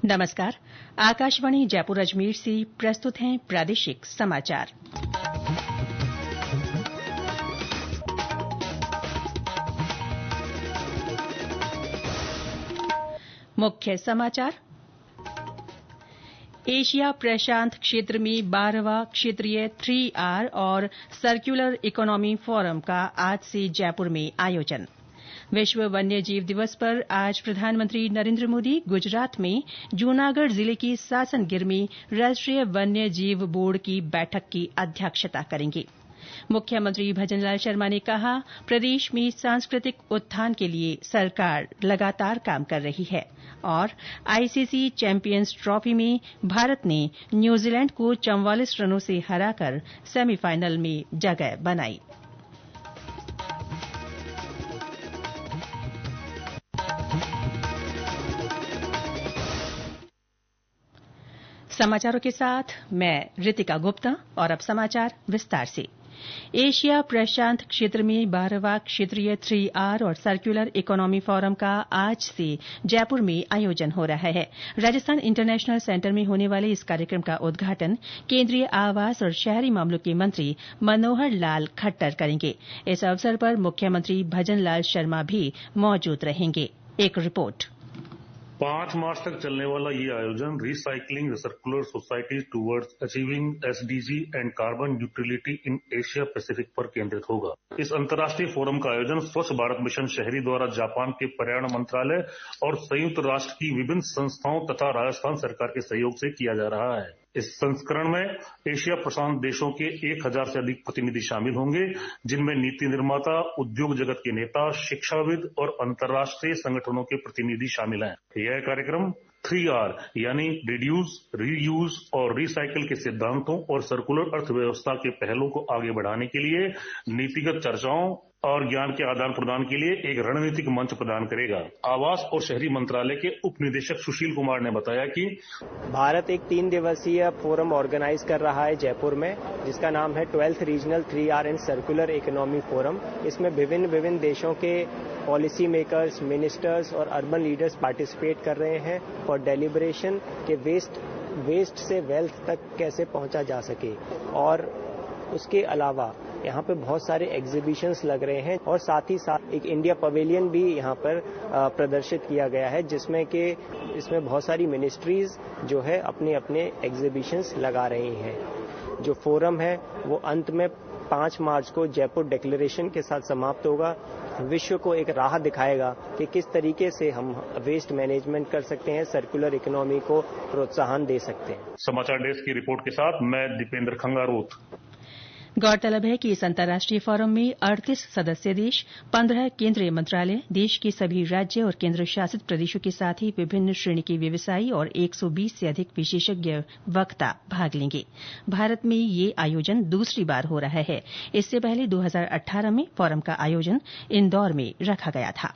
नमस्कार। आकाशवाणी जयपुर अजमेर से प्रस्तुत हैं प्रादेशिक समाचार। मुख्य समाचार। एशिया प्रशांत क्षेत्र में 12वां क्षेत्रीय 3R और सर्कुलर इकोनॉमी फोरम का आज से जयपुर में आयोजन। विश्व वन्य जीव दिवस पर आज प्रधानमंत्री नरेंद्र मोदी गुजरात में जूनागढ़ जिले के सासनगिर में राष्ट्रीय वन्य जीव बोर्ड की बैठक की अध्यक्षता करेंगे। मुख्यमंत्री भजनलाल शर्मा ने कहा, प्रदेश में सांस्कृतिक उत्थान के लिए सरकार लगातार काम कर रही है। और आईसीसी चैंपियंस ट्रॉफी में भारत ने न्यूजीलैंड को 44 रनों से हराकर सेमीफाइनल में जगह बनाई। समाचारों के साथ मैं रितिका गुप्ता और अब समाचार विस्तार से। एशिया प्रशांत क्षेत्र में 12वां क्षेत्रीय 3R और सर्कुलर इकोनॉमी फोरम का आज से जयपुर में आयोजन हो रहा है। राजस्थान इंटरनेशनल सेंटर में होने वाले इस कार्यक्रम का उद्घाटन केंद्रीय आवास और शहरी मामलों के मंत्री मनोहर लाल खट्टर करेंगे। इस अवसर पर मुख्यमंत्री भजनलाल शर्मा भी मौजूद रहेंगे। एक रिपोर्ट। 5 मार्च तक चलने वाला ये आयोजन recycling circular societies towards achieving SDG and carbon neutrality in Asia Pacific पर केंद्रित होगा। इस अंतर्राष्ट्रीय फोरम का आयोजन स्वच्छ भारत मिशन शहरी द्वारा जापान के पर्यावरण मंत्रालय और संयुक्त राष्ट्र की विभिन्न संस्थाओं तथा राजस्थान सरकार के सहयोग से किया जा रहा है। इस संस्करण में एशिया प्रशांत देशों के 1000 से अधिक प्रतिनिधि शामिल होंगे, जिनमें नीति निर्माता, उद्योग जगत के नेता, शिक्षाविद और अंतर्राष्ट्रीय संगठनों के प्रतिनिधि शामिल हैं। यह कार्यक्रम 3R यानी रिड्यूस, रीयूज और रिसाइकिल के सिद्धांतों और सर्कुलर अर्थव्यवस्था के पहलों को आगे बढ़ाने के लिए नीतिगत चर्चाओं और ज्ञान के आदान प्रदान के लिए एक रणनीतिक मंच प्रदान करेगा। आवास और शहरी मंत्रालय के उप निदेशक सुशील कुमार ने बताया कि भारत एक 3 दिवसीय फोरम ऑर्गेनाइज कर रहा है जयपुर में, जिसका नाम है 12th regional 3R and circular economy forum. इसमें विभिन्न देशों के पॉलिसी मेकर्स, मिनिस्टर्स और अर्बन लीडर्स पार्टिसिपेट कर रहे हैं फॉर डेलिब्रेशन के वेस्ट से वेल्थ तक कैसे पहुंचा जा सके। और उसके अलावा यहाँ पे बहुत सारे एग्जीबिशंस लग रहे हैं और साथ ही साथ एक इंडिया पवेलियन भी यहाँ पर प्रदर्शित किया गया है, जिसमें कि इसमें बहुत सारी मिनिस्ट्रीज जो है अपने एग्जीबिशंस लगा रही हैं। जो फोरम है वो अंत में 5 मार्च को जयपुर डिक्लेरेशन के साथ समाप्त होगा। विश्व को एक राह दिखाएगा कि किस तरीके से हम वेस्ट मैनेजमेंट कर सकते हैं, सर्कुलर इकोनॉमी को प्रोत्साहन दे सकते हैं। समाचार डेस्क की रिपोर्ट के साथ मैं दीपेंद्र खंगारोत। गौरतलब है कि इस अंतर्राष्ट्रीय फोरम में 38 सदस्य देश, 15 केंद्रीय मंत्रालय, देश के सभी राज्य और केंद्र शासित प्रदेशों के साथ ही विभिन्न श्रेणी के व्यवसायी और 120 से अधिक विशेषज्ञ वक्ता भाग लेंगे। भारत में ये आयोजन दूसरी बार हो रहा है। इससे पहले 2018 में फोरम का आयोजन इंदौर में रखा गया था।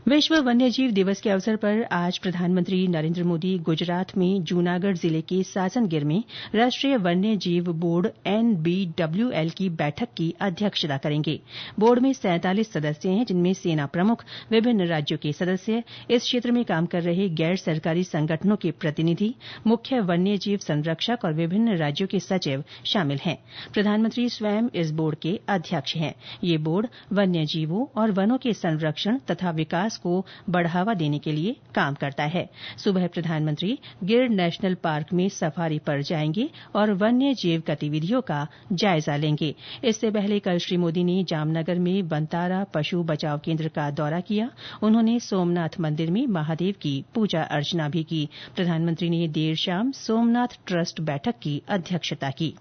विश्व वन्यजीव दिवस के अवसर पर आज प्रधानमंत्री नरेंद्र मोदी गुजरात में जूनागढ़ जिले के सासनगिर में राष्ट्रीय वन्य जीव बोर्ड NBWL की बैठक की अध्यक्षता करेंगे। बोर्ड में 47 सदस्य हैं, जिनमें सेना प्रमुख, विभिन्न राज्यों के सदस्य, इस क्षेत्र में काम कर रहे गैर सरकारी संगठनों के प्रतिनिधि, मुख्य वन्य जीव संरक्षक और विभिन्न राज्यों के सचिव शामिल हैं। प्रधानमंत्री स्वयं इस बोर्ड के अध्यक्ष हैं। ये बोर्ड वन्य जीवों और वनों के संरक्षण तथा विकास को बढ़ावा देने के लिए काम करता है। सुबह प्रधानमंत्री गिर नेशनल पार्क में सफारी पर जाएंगे और वन्य जीव गतिविधियों का जायजा लेंगे। इससे पहले कल श्री मोदी ने जामनगर में बंतारा पशु बचाव केंद्र का दौरा किया। उन्होंने सोमनाथ मंदिर में महादेव की पूजा अर्चना भी की। प्रधानमंत्री ने देर शाम सोमनाथ ट्रस्ट बैठक की अध्यक्षता की।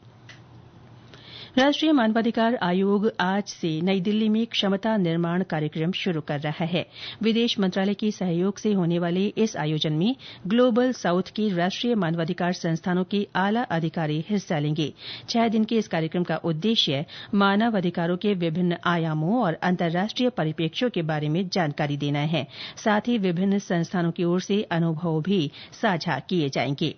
राष्ट्रीय मानवाधिकार आयोग आज से नई दिल्ली में क्षमता निर्माण कार्यक्रम शुरू कर रहा है। विदेश मंत्रालय के सहयोग से होने वाले इस आयोजन में ग्लोबल साउथ के राष्ट्रीय मानवाधिकार संस्थानों के आला अधिकारी हिस्सा लेंगे। 6 दिन के इस कार्यक्रम का उद्देश्य मानव अधिकारों के विभिन्न आयामों और अंतर्राष्ट्रीय परिप्रेक्ष्यों के बारे में जानकारी देना है। साथ ही विभिन्न संस्थानों की ओर से अनुभव भी साझा किए जाएंगे।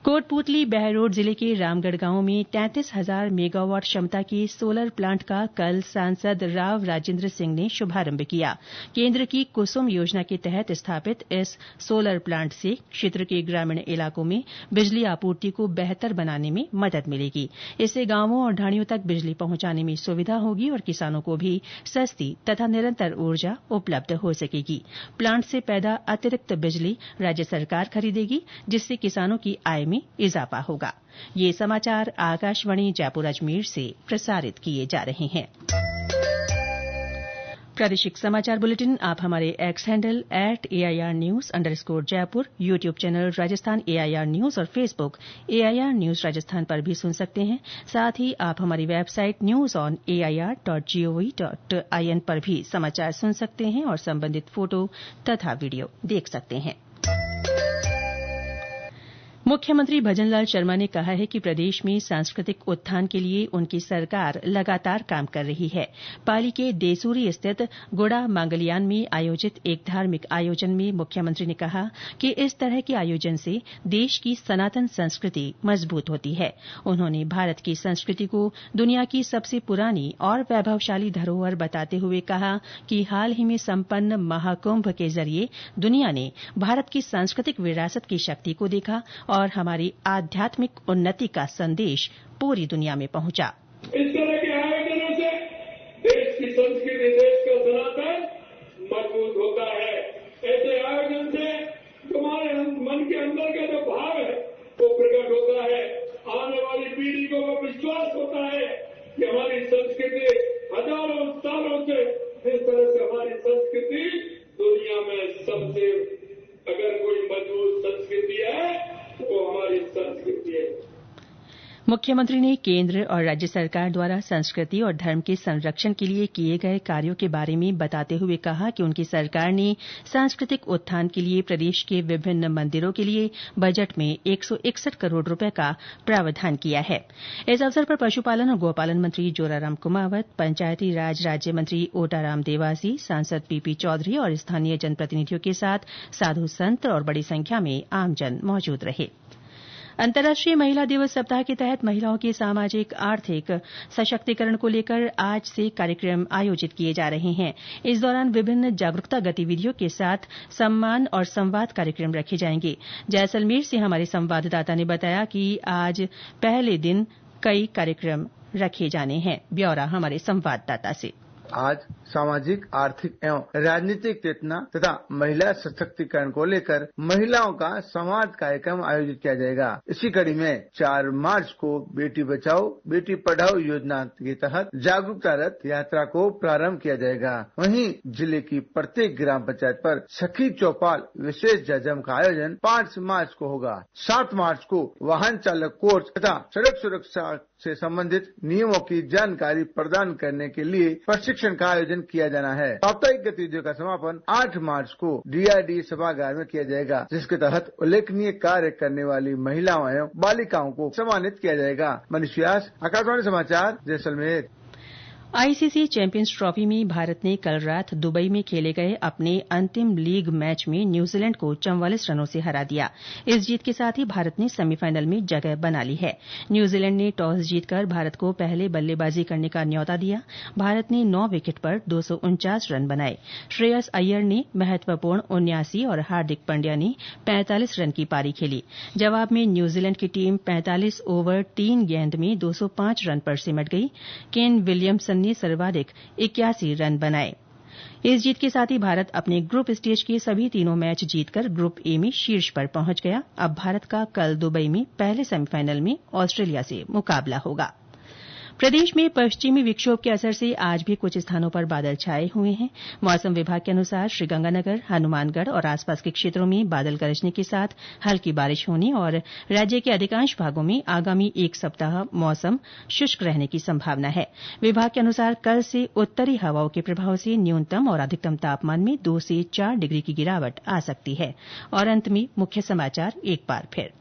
कोटपूतली बहरोड जिले के रामगढ़ गांव में 33,000 मेगावाट क्षमता के सोलर प्लांट का कल सांसद राव राजेंद्र सिंह ने शुभारंभ किया। केंद्र की कुसुम योजना के तहत स्थापित इस सोलर प्लांट से क्षेत्र के ग्रामीण इलाकों में बिजली आपूर्ति को बेहतर बनाने में मदद मिलेगी। इससे गांवों और ढाणियों तक बिजली पहुंचाने में सुविधा होगी और किसानों को भी सस्ती तथा निरंतर ऊर्जा उपलब्ध हो सकेगी। प्लांट से पैदा अतिरिक्त बिजली राज्य सरकार खरीदेगी, जिससे किसानों की आय में इजाफा होगा। ये समाचार आकाशवाणी जयपुर अजमेर से प्रसारित किए जा रहे हैं। प्रादेशिक समाचार बुलेटिन आप हमारे x handle @AIRnews_Jaipur, YouTube channel Rajasthan AIR news और फेसबुक AIR न्यूज राजस्थान पर भी सुन सकते हैं। साथ ही आप हमारी वेबसाइट newsonair.gov.in पर भी समाचार सुन सकते हैं और संबंधित फोटो तथा वीडियो देख सकते हैं। मुख्यमंत्री भजनलाल शर्मा ने कहा है कि प्रदेश में सांस्कृतिक उत्थान के लिए उनकी सरकार लगातार काम कर रही है। पाली के देसूरी स्थित गुड़ा मांगलियान में आयोजित एक धार्मिक आयोजन में मुख्यमंत्री ने कहा कि इस तरह के आयोजन से देश की सनातन संस्कृति मजबूत होती है। उन्होंने भारत की संस्कृति को दुनिया की सबसे पुरानी और वैभवशाली धरोहर बताते हुए कहा कि हाल ही में संपन्न महाकुंभ के जरिए दुनिया ने भारत की सांस्कृतिक विरासत की शक्ति को देखा और हमारी आध्यात्मिक उन्नति का संदेश पूरी दुनिया में पहुंचा। इस तरह के आयोजनों से देश की संस्कृति, देश का सनातन मजबूत होता है। ऐसे आयोजन से तुम्हारे मन के अंदर का जो भाव है वो प्रकट होता है। आने वाली पीढ़ी को वो विश्वास होता है कि हमारी संस्कृति हजारों सालों से इस तरह से हमारी संस्कृति दुनिया में सबसे अगर कोई मजबूत संस्कृति है वो हमारी संस्कृति है। मुख्यमंत्री ने केंद्र और राज्य सरकार द्वारा संस्कृति और धर्म के संरक्षण के लिए किए गए कार्यों के बारे में बताते हुए कहा कि उनकी सरकार ने सांस्कृतिक उत्थान के लिए प्रदेश के विभिन्न मंदिरों के लिए बजट में 161 करोड़ रुपए का प्रावधान किया है। इस अवसर पर पशुपालन और गौपालन मंत्री जोराराम कुमावत, पंचायती राज राज्य मंत्री ओटाराम देवासी, सांसद पीपी चौधरी और स्थानीय जनप्रतिनिधियों के साथ साधु संत और बड़ी संख्या में आमजन मौजूद रहे। अंतर्राष्ट्रीय महिला दिवस सप्ताह के तहत महिलाओं के सामाजिक आर्थिक सशक्तिकरण को लेकर आज से कार्यक्रम आयोजित किए जा रहे हैं। इस दौरान विभिन्न जागरूकता गतिविधियों के साथ सम्मान और संवाद कार्यक्रम रखे जाएंगे। जैसलमेर से हमारे संवाददाता ने बताया कि आज पहले दिन कई कार्यक्रम रखे जाने हैं। ब्यौरा हमारे संवाददाता से। आज सामाजिक, आर्थिक एवं राजनीतिक चेतना तथा महिला सशक्तिकरण को लेकर महिलाओं का संवाद कार्यक्रम आयोजित किया जाएगा। इसी कड़ी में 4 मार्च को बेटी बचाओ बेटी पढ़ाओ योजना के तहत जागरूकता रथ यात्रा को प्रारंभ किया जाएगा। वहीं जिले की प्रत्येक ग्राम पंचायत पर सखी चौपाल विशेष जजम का आयोजन 5 मार्च को होगा। 7 मार्च को वाहन चालक कोर्स तथा सड़क सुरक्षा से संबंधित नियमों की जानकारी प्रदान करने के लिए प्रशिक्षण का आयोजन किया जाना है। साप्ताहिक गतिविधियों का समापन 8 मार्च को DRD सभागार में किया जाएगा, जिसके तहत उल्लेखनीय कार्य करने वाली महिलाओं एवं बालिकाओं को सम्मानित किया जाएगा। मनीष व्यास, आकाशवाणी समाचार, जैसलमेर। आईसीसी चैंपियंस ट्रॉफी में भारत ने कल रात दुबई में खेले गए अपने अंतिम लीग मैच में न्यूजीलैंड को 44 रनों से हरा दिया। इस जीत के साथ ही भारत ने सेमीफाइनल में जगह बना ली है। न्यूजीलैंड ने टॉस जीतकर भारत को पहले बल्लेबाजी करने का न्यौता दिया। भारत ने 9 विकेट पर 249 रन बनाए। श्रेयस अय्यर ने महत्वपूर्ण 79 और हार्दिक पांड्या ने 45 रन की पारी खेली। जवाब में न्यूजीलैंड की टीम 45 ओवर 3 गेंद में 205 रन पर सिमट गई। केन विलियमसन ने सर्वाधिक 81 रन बनाए। इस जीत के साथ ही भारत अपने ग्रुप स्टेज के सभी तीनों मैच जीतकर ग्रुप ए में शीर्ष पर पहुंच गया। अब भारत का कल दुबई में पहले सेमीफाइनल में ऑस्ट्रेलिया से मुकाबला होगा। प्रदेश में पश्चिमी विक्षोभ के असर से आज भी कुछ स्थानों पर बादल छाए हुए हैं। मौसम विभाग के अनुसार श्रीगंगानगर, हनुमानगढ़ और आसपास के क्षेत्रों में बादल गरजने के साथ हल्की बारिश होने और राज्य के अधिकांश भागों में आगामी 1 सप्ताह मौसम शुष्क रहने की संभावना है। विभाग के अनुसार कल से उत्तरी हवाओं के प्रभाव से न्यूनतम और अधिकतम तापमान में 2 से 4 डिग्री की गिरावट आ सकती है। और अंत में मुख्य समाचार एक बार फिर।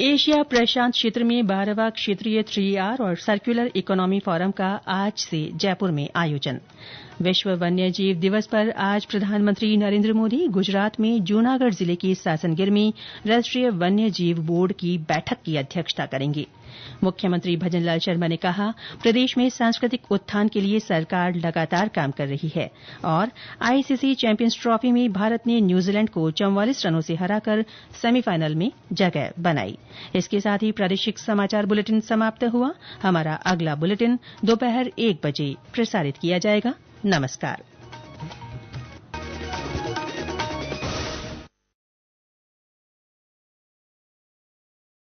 एशिया प्रशांत क्षेत्र में 12वां क्षेत्रीय 3R और सर्कुलर इकोनॉमी फोरम का आज से जयपुर में आयोजन। विश्व वन्यजीव दिवस पर आज प्रधानमंत्री नरेंद्र मोदी गुजरात में जूनागढ़ जिले के सासनगिर में राष्ट्रीय वन्यजीव बोर्ड की बैठक की अध्यक्षता करेंगे। मुख्यमंत्री भजनलाल शर्मा ने कहा, प्रदेश में सांस्कृतिक उत्थान के लिए सरकार लगातार काम कर रही है और आईसीसी चैंपियंस ट्रॉफी में भारत ने न्यूजीलैंड को 44 रनों से हराकर सेमीफाइनल में जगह बनाई। इसके साथ ही प्रादेशिक समाचार बुलेटिन समाप्त हुआ। हमारा अगला बुलेटिन दोपहर 1 बजे प्रसारित किया जाएगा। नमस्कार।